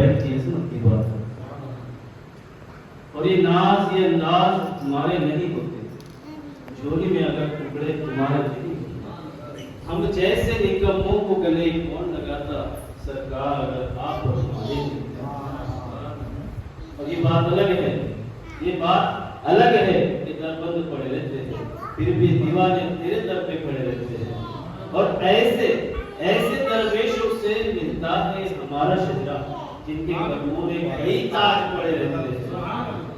बैठ की इस्मत की बात है। और ये नाज ये अंदाज हमारे नहीं होते, झोली में अगर टुकड़े तुम्हारे नहीं होते। हम जैसे निकम्मों को गले कौन लगाता, सरकार अगर आप और हमारे नहीं। और ये बात अलग है, ये बात अलग है कि दर बंद पड़े रहते हैं, फिर भी दीवाने तेरे दर पे खड़े रहते हैं। और ऐसे ऐसे दरवेशों से मिलता है हमारा शजरा, जिनके कदमों में कई ताज पड़े रहते हैं,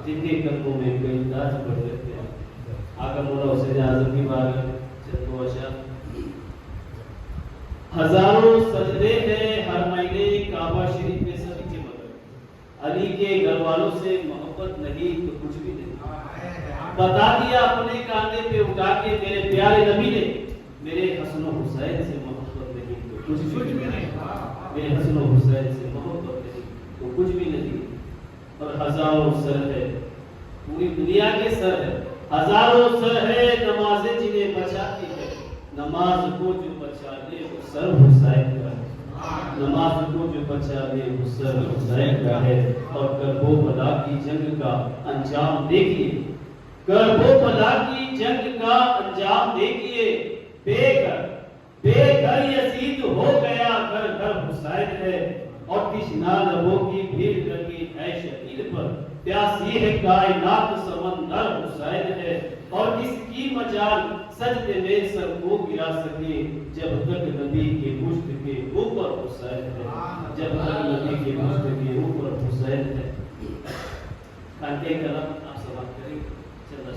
जिनके कदमों में कई ताज पड़े रहते हैं। आका मौला हुसैन आज़म की बात चंदो अशा हजारों सजदे हैं हर महीने काबा शरीफ में सभी के मगर अली के घर वालों से मोहब्बत नहीं तो कुछ भी नहीं। बता दिया अपने कांधे पे उठा के मेरे प्यारे नबी ने, मेरे हसन हुसैन से मोहब्बत नहीं तो कुछ भी नहीं। मेरे हसन हुसैन से मोहब्बत नहीं तो कुछ भी नहीं। और हजारों सर है, पूरी दुनिया के सर है, हजारों सर है नमाजें जिन्हें बचाती है। नमाज को जो बचा ले वो सर हुसैन का है, नमाज को जो बचा ले वो सर हुसैन का है। और करबला की जंग का अंजाम देखिए, करबला की जंग का अंजाम देखिए। बेघर यजीद हो गया, घर घर हुसैन है। और तिश्ना लबों की भीड़ लगी है शकील पर, प्यासी है कायनात समंदर हुसैन है। और किसकी मजाल सजदे में सर को गिरा सके, जब तक नबी के मुश्त के ऊपर हुसैन है, जब तक नबी के मुश्त के ऊपर हुसैन है। कांटे कलम आप समाप्त करेंगे। चंदा